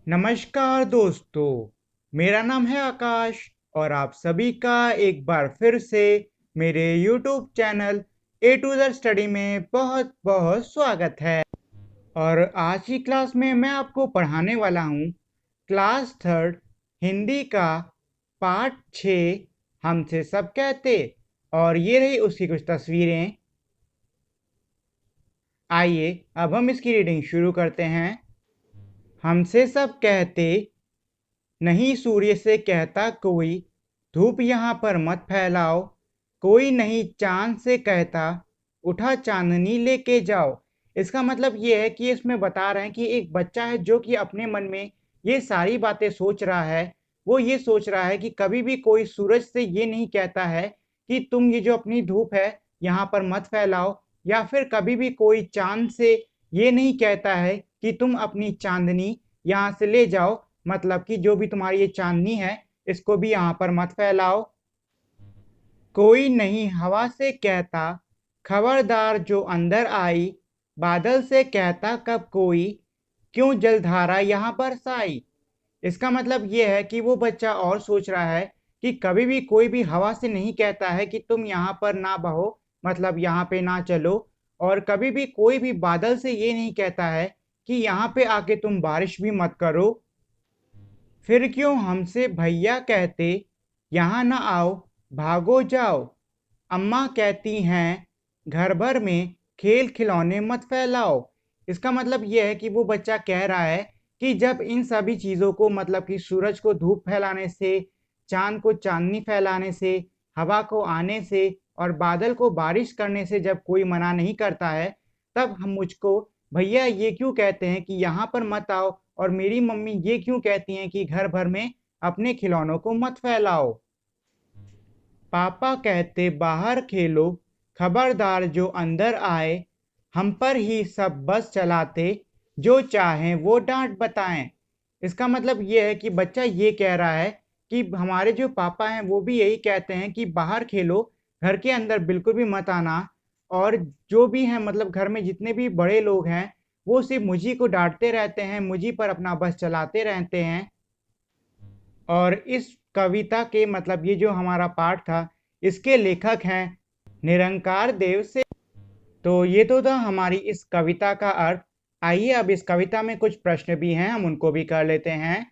नमस्कार दोस्तों, मेरा नाम है आकाश और आप सभी का एक बार फिर से मेरे YouTube channel A to Z study में बहुत बहुत स्वागत है। और आज की क्लास में मैं आपको पढ़ाने वाला हूँ क्लास थर्ड हिंदी का पार्ट 6 हमसे सब कहते। और ये रही उसकी कुछ तस्वीरें। आइए अब हम इसकी रीडिंग शुरू करते हैं। हमसे सब कहते, नहीं सूर्य से कहता कोई, धूप यहाँ पर मत फैलाओ। कोई नहीं चांद से कहता, उठा चांदनी लेके जाओ। इसका मतलब ये है कि इसमें बता रहे हैं कि एक बच्चा है जो कि अपने मन में ये सारी बातें सोच रहा है। वो ये सोच रहा है कि कभी भी कोई सूरज से ये नहीं कहता है कि तुम ये जो अपनी धूप है यहाँ पर मत फैलाओ, या फिर कभी भी कोई चांद से ये नहीं कहता है कि तुम अपनी चांदनी यहाँ से ले जाओ, मतलब कि जो भी तुम्हारी ये चांदनी है इसको भी यहाँ पर मत फैलाओ। कोई नहीं हवा से कहता, खबरदार जो अंदर आई। बादल से कहता कब कोई, क्यों जलधारा यहाँ बरसाई। इसका मतलब ये है कि वो बच्चा और सोच रहा है कि कभी भी कोई भी हवा से नहीं कहता है कि तुम यहाँ पर ना बहो, मतलब यहाँ पे ना चलो। और कभी भी कोई भी बादल से ये नहीं कहता है कि यहाँ पे आके तुम बारिश भी मत करो। फिर क्यों हमसे भैया कहते, यहाँ न आओ, भागो जाओ। अम्मा कहती हैं, घर भर में खेल खिलौने मत फैलाओ। इसका मतलब यह है कि वो बच्चा कह रहा है कि जब इन सभी चीज़ों को, मतलब कि सूरज को धूप फैलाने से, चांद को चांदनी फैलाने से, हवा को आने से और बादल को बारिश करने से जब कोई मना नहीं करता है, तब हम मुझको भैया ये क्यों कहते हैं कि यहाँ पर मत आओ, और मेरी मम्मी ये क्यों कहती हैं कि घर भर में अपने खिलौनों को मत फैलाओ। पापा कहते बाहर खेलो, खबरदार जो अंदर आए। हम पर ही सब बस चलाते, जो चाहें वो डांट बताएं। इसका मतलब ये है कि बच्चा ये कह रहा है कि हमारे जो पापा हैं वो भी यही कहते हैं कि बाहर खेलो, घर के अंदर बिल्कुल भी मत आना। और जो भी हैं, मतलब घर में जितने भी बड़े लोग हैं, वो सिर्फ मुझी को डांटते रहते हैं, मुझी पर अपना बस चलाते रहते हैं। और इस कविता के, मतलब ये जो हमारा पाठ था, इसके लेखक हैं निरंकार देव से। तो ये तो था हमारी इस कविता का अर्थ। आइए अब इस कविता में कुछ प्रश्न भी हैं, हम उनको भी कर लेते हैं।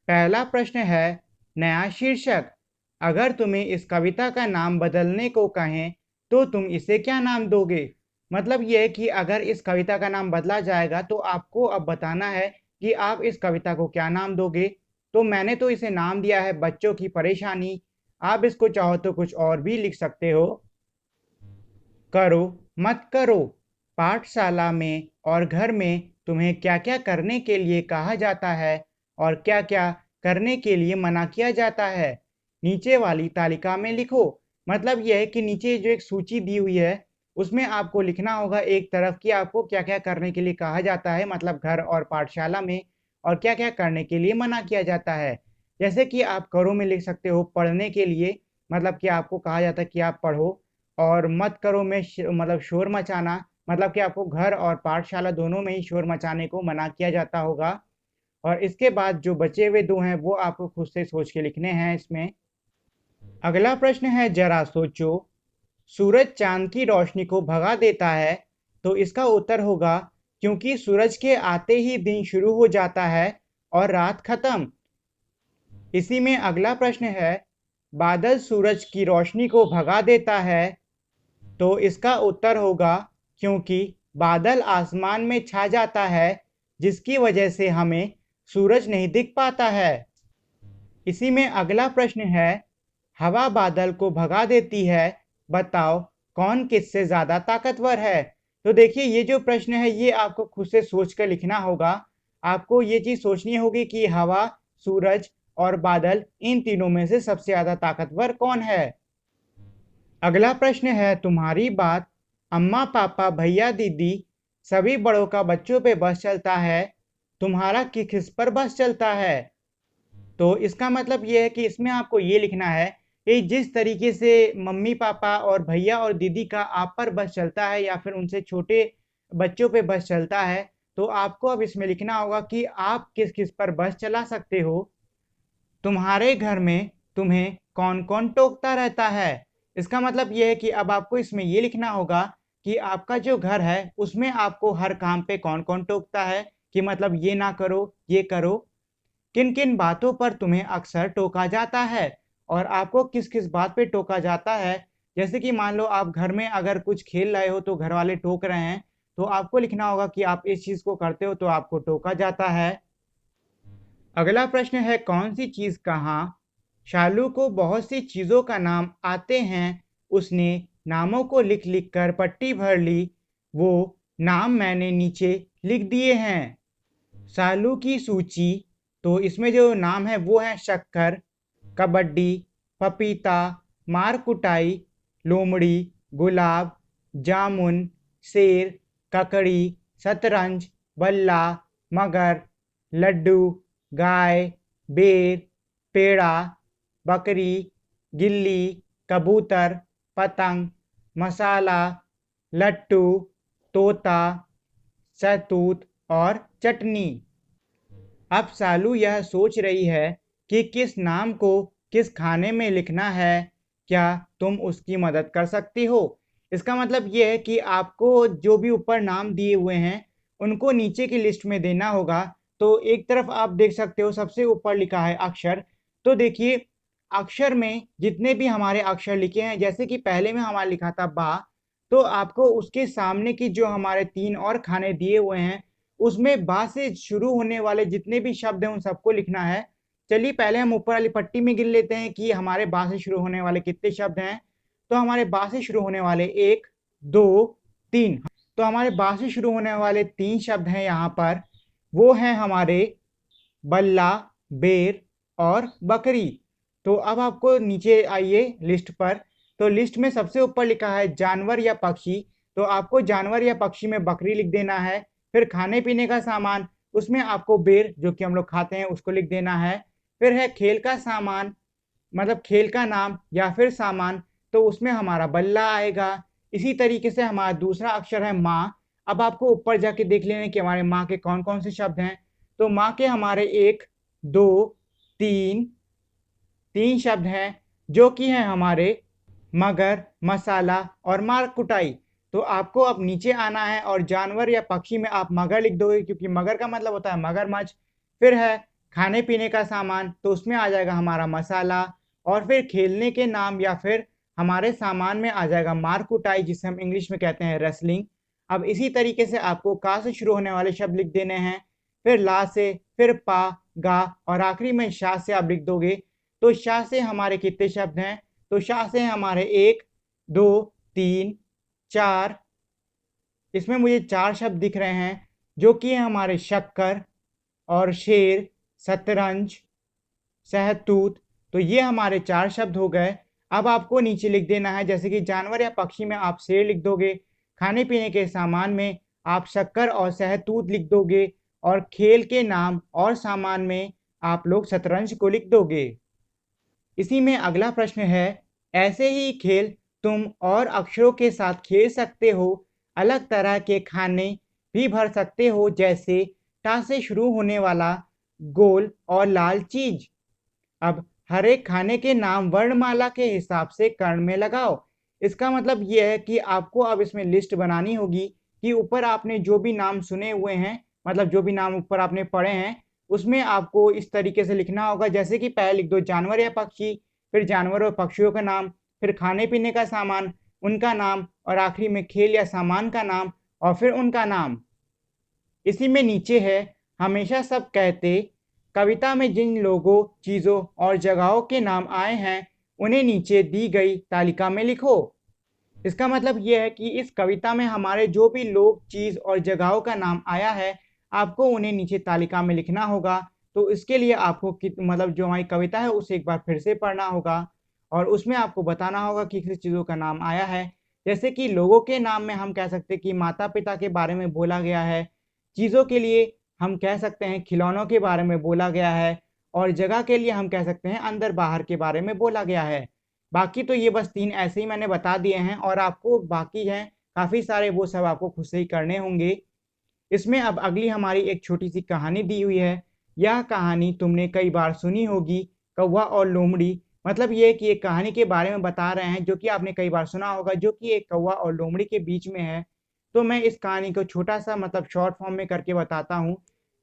पहला प्रश्न है, नया शीर्षक। अगर तुम्हें इस कविता का नाम बदलने को कहें तो तुम इसे क्या नाम दोगे। मतलब यह है कि अगर इस कविता का नाम बदला जाएगा तो आपको अब बताना है कि आप इस कविता को क्या नाम दोगे। तो मैंने तो इसे नाम दिया है बच्चों की परेशानी। आप इसको चाहो तो कुछ और भी लिख सकते हो। करो मत करो। पाठशाला में और घर में तुम्हें क्या क्या करने के लिए कहा जाता है और क्या क्या करने के लिए मना किया जाता है, नीचे वाली तालिका में लिखो। मतलब यह है कि नीचे जो एक सूची दी हुई है उसमें आपको लिखना होगा एक तरफ कि आपको क्या क्या करने के लिए कहा जाता है, मतलब घर और पाठशाला में, और क्या क्या करने के लिए मना किया जाता है। जैसे कि आप करो में लिख सकते हो पढ़ने के लिए, मतलब कि आपको कहा जाता है कि आप पढ़ो। और मत करो में मतलब शोर मचाना, मतलब कि आपको घर और पाठशाला दोनों में ही शोर मचाने को मना किया जाता होगा। और इसके बाद जो बचे हुए दो हैं वो आपको खुद से सोच के लिखने हैं इसमें। अगला प्रश्न है, जरा सोचो। सूरज चांद की रोशनी को भगा देता है, तो इसका उत्तर होगा क्योंकि सूरज के आते ही दिन शुरू हो जाता है और रात खत्म। इसी में अगला प्रश्न है, बादल सूरज की रोशनी को भगा देता है, तो इसका उत्तर होगा क्योंकि बादल आसमान में छा जाता है, जिसकी वजह से हमें सूरज नहीं दिख पाता है। इसी में अगला प्रश्न है, हवा बादल को भगा देती है, बताओ कौन किससे ज्यादा ताकतवर है। तो देखिए ये जो प्रश्न है ये आपको खुद से सोच कर लिखना होगा। आपको ये चीज सोचनी होगी कि हवा, सूरज और बादल, इन तीनों में से सबसे ज्यादा ताकतवर कौन है। अगला प्रश्न है, तुम्हारी बात। अम्मा पापा भैया दीदी सभी बड़ों का बच्चों पे बस चलता है, तुम्हारा किस पर बस चलता है। तो इसका मतलब ये है कि इसमें आपको ये लिखना है कि जिस तरीके से मम्मी पापा और भैया और दीदी का आप पर बस चलता है या फिर उनसे छोटे बच्चों पे बस चलता है, तो आपको अब इसमें लिखना होगा कि आप किस किस पर बस चला सकते हो। तुम्हारे घर में तुम्हें कौन कौन टोकता रहता है। इसका मतलब ये है कि अब आपको इसमें ये लिखना होगा कि आपका जो घर है उसमें आपको हर काम पे कौन कौन टोकता है, कि मतलब ये ना करो, ये करो। किन किन बातों पर तुम्हें अक्सर टोका जाता है और आपको किस किस बात पे टोका जाता है। जैसे कि मान लो आप घर में अगर कुछ खेल रहे हो तो घर वाले टोक रहे हैं, तो आपको लिखना होगा कि आप इस चीज को करते हो तो आपको टोका जाता है। अगला प्रश्न है, कौन सी चीज कहाँ। शालू को बहुत सी चीजों का नाम आते हैं। उसने नामों को लिख लिख कर पट्टी भर ली। वो नाम मैंने नीचे लिख दिए हैं। शालू की सूची, तो इसमें जो नाम है वो है शक्कर, कबड्डी, पपीता, मार कुटाई, लोमड़ी, गुलाब, जामुन, शेर, ककड़ी, शतरंज, बल्ला, मगर, लड्डू, गाय, बेर, पेड़ा, बकरी, गिल्ली, कबूतर, पतंग, मसाला, लट्टू, तोता, शहतूत और चटनी। अब सालू यह सोच रही है कि किस नाम को किस खाने में लिखना है। क्या तुम उसकी मदद कर सकती हो। इसका मतलब यह है कि आपको जो भी ऊपर नाम दिए हुए हैं उनको नीचे की लिस्ट में देना होगा। तो एक तरफ आप देख सकते हो सबसे ऊपर लिखा है अक्षर। तो देखिए अक्षर में जितने भी हमारे अक्षर लिखे हैं, जैसे कि पहले में हमारा लिखा था बा, तो आपको उसके सामने की जो हमारे 3 और खाने दिए हुए हैं उसमें बा से शुरू होने वाले जितने भी शब्द हैं उन सबको लिखना है। चलिए पहले हम ऊपर वाली पट्टी में गिन लेते हैं कि हमारे बा से शुरू होने वाले कितने शब्द हैं। तो हमारे बा से शुरू होने वाले 1, 2, 3। तो हमारे बा से शुरू होने वाले 3 शब्द हैं यहाँ पर। वो हैं हमारे बल्ला, बेर और बकरी। तो अब आपको नीचे आइए लिस्ट पर। तो लिस्ट में सबसे ऊपर लिखा है जानवर या पक्षी। तो आपको जानवर या पक्षी में बकरी लिख देना है। फिर खाने पीने का सामान, उसमें आपको बेर जो कि हम लोग खाते हैं उसको लिख देना है। फिर है खेल का सामान, मतलब खेल का नाम या फिर सामान, तो उसमें हमारा बल्ला आएगा। इसी तरीके से हमारा दूसरा अक्षर है माँ। अब आपको ऊपर जाके देख लेना कि हमारे माँ के कौन कौन से शब्द हैं। तो माँ के हमारे 1, 2, 3 शब्द हैं जो कि हैं हमारे मगर, मसाला और मार कुटाई। तो आपको अब नीचे आना है और जानवर या पक्षी में आप मगर लिख दोगे क्योंकि मगर का मतलब होता है मगरमच्छ। फिर है खाने पीने का सामान, तो उसमें आ जाएगा हमारा मसाला। और फिर खेलने के नाम या फिर हमारे सामान में आ जाएगा मार कुटाई, जिसे हम इंग्लिश में कहते हैं रेसलिंग। अब इसी तरीके से आपको का से शुरू होने वाले शब्द लिख देने हैं। फिर ला से, फिर पा, गा और आखिरी में शाह से आप लिख दोगे। तो शाह से हमारे कितने शब्द हैं। तो शाह से हमारे 1, 2, 3, 4। इसमें मुझे 4 शब्द दिख रहे हैं जो कि हैं हमारे शक्कर और शेर, शतरंज, शहतूत। तो ये हमारे 4 शब्द हो गए। अब आपको नीचे लिख देना है, जैसे कि जानवर या पक्षी में आप शेर लिख दोगे, खाने पीने के सामान में आप शक्कर और शहतूत लिख दोगे और खेल के नाम और सामान में आप लोग शतरंज को लिख दोगे। इसी में अगला प्रश्न है, ऐसे ही खेल तुम और अक्षरों के साथ खेल सकते हो। अलग तरह के खाने भी भर सकते हो, जैसे टा से शुरू होने वाला गोल और लाल चीज। अब हर एक खाने के नाम वर्णमाला के हिसाब से कर्ण में लगाओ। इसका मतलब यह है कि आपको अब इसमें लिस्ट बनानी होगी कि ऊपर आपने जो भी नाम सुने हुए हैं, मतलब जो भी नाम ऊपर आपने पढ़े हैं, उसमें आपको इस तरीके से लिखना होगा। जैसे कि पहले लिख दो जानवर या पक्षी, फिर जानवर और पक्षियों का नाम, फिर खाने पीने का सामान उनका नाम, और आखिरी में खेल या सामान का नाम और फिर उनका नाम। इसी में नीचे है, हमेशा सब कहते। कविता में जिन लोगों, चीजों और जगहों के नाम आए हैं उन्हें नीचे दी गई तालिका में लिखो। इसका मतलब यह है कि इस कविता में हमारे जो भी लोग, चीज और जगहों का नाम आया है आपको उन्हें नीचे तालिका में लिखना होगा। तो इसके लिए आपको मतलब जो हमारी कविता है उसे एक बार फिर से पढ़ना होगा और उसमें आपको बताना होगा कि किस चीज़ों का नाम आया है। जैसे कि लोगों के नाम में हम कह सकते हैं कि माता पिता के बारे में बोला गया है। चीज़ों के लिए हम कह सकते हैं खिलौनों के बारे में बोला गया है। और जगह के लिए हम कह सकते हैं अंदर बाहर के बारे में बोला गया है। बाकी तो ये बस 3 ऐसे ही मैंने बता दिए हैं और आपको बाकी हैं काफ़ी सारे, वो सब आपको खुद से ही करने होंगे। इसमें अब अगली हमारी एक छोटी सी कहानी दी हुई है। यह कहानी तुमने कई बार सुनी होगी, कौवा और लोमड़ी। मतलब ये कि एक कहानी के बारे में बता रहे हैं जो कि आपने कई बार सुना होगा, जो कि एक कौवा और लोमड़ी के बीच में है। तो मैं इस कहानी को छोटा-सा मतलब शॉर्ट फॉर्म में करके बताता हूँ।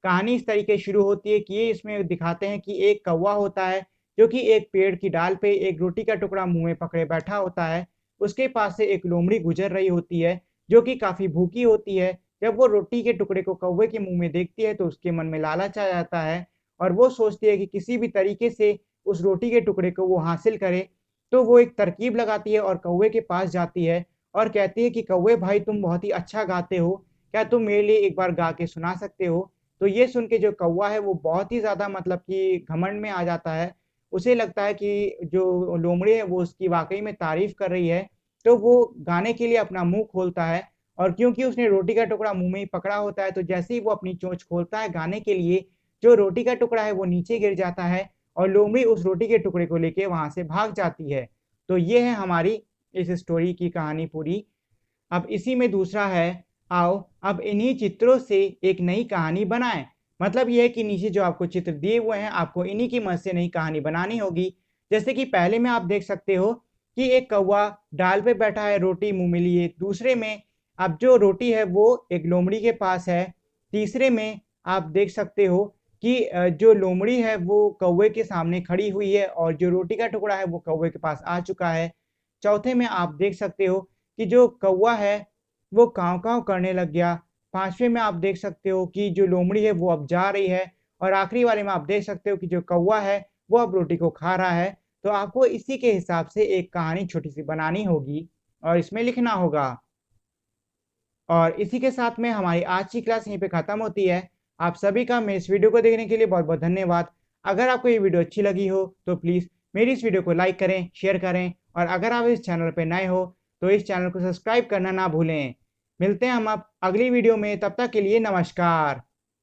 कहानी इस तरीके से शुरू होती है कि ये इसमें दिखाते हैं कि एक कौवा होता है, जो कि एक पेड़ की डाल पे एक रोटी का टुकड़ा मुँह में पकड़े बैठा होता है। उसके पास से एक लोमड़ी गुज़र रही होती है, जो कि काफ़ी भूखी होती है। जब वो रोटी के टुकड़े को कौवे के मुँह में देखती है, तो उसके मन में लालच आ जाता है और वो सोचती है कि किसी भी तरीके से उस रोटी के टुकड़े को वो हासिल करे। तो वो एक तरकीब लगाती है और कौवे के पास जाती है और कहती है कि कौवे भाई, तुम बहुत ही अच्छा गाते हो, क्या तुम मेरे लिए एक बार गा के सुना सकते हो? तो ये सुन के जो कौवा है वो बहुत ही ज़्यादा मतलब कि घमंड में आ जाता है। उसे लगता है कि जो लोमड़ी है वो उसकी वाक़ई में तारीफ़ कर रही है, तो वो गाने के लिए अपना मुँह खोलता है और क्योंकि उसने रोटी का टुकड़ा मुँह में ही पकड़ा होता है, तो जैसे ही वो अपनी चोंच खोलता है गाने के लिए, जो रोटी का टुकड़ा है वो नीचे गिर जाता है और लोमड़ी उस रोटी के टुकड़े को लेके वहाँ से भाग जाती है। तो ये है हमारी इस स्टोरी की कहानी पूरी। अब इसी में दूसरा है, आओ अब इन्हीं चित्रों से एक नई कहानी बनाएँ। मतलब ये है कि नीचे जो आपको चित्र दिए हुए हैं, आपको इन्हीं की मदद से नई कहानी बनानी होगी। जैसे कि पहले में आप देख सकते हो कि एक कौवा डाल पे बैठा है रोटी मुँह में लिए, दूसरे में अब जो रोटी है वो एक लोमड़ी के पास है, तीसरे में आप देख सकते हो कि जो लोमड़ी है वो कौवे के सामने खड़ी हुई है और जो रोटी का टुकड़ा है वो कौवे के पास आ चुका है। चौथे में आप देख सकते हो कि जो कौवा है वो काँव-काँव करने लग गया। पाँचवें में आप देख सकते हो कि जो लोमड़ी है वो अब जा रही है और आखिरी वाले में आप देख सकते हो कि जो कौवा है वो अब रोटी को खा रहा है। तो आपको इसी के हिसाब से एक कहानी छोटी-सी बनानी होगी और इसमें लिखना होगा। और इसी के साथ में हमारी आज की क्लास यहीं पे ख़त्म होती है। आप सभी का मेरे इस वीडियो को देखने के लिए बहुत-बहुत धन्यवाद। अगर आपको ये वीडियो अच्छी लगी हो तो प्लीज़ मेरी इस वीडियो को लाइक करें, शेयर करें और अगर आप इस चैनल पे नए हो तो इस चैनल को सब्सक्राइब करना ना भूलें। मिलते हैं हम अब अगली वीडियो में, तब तक के लिए नमस्कार।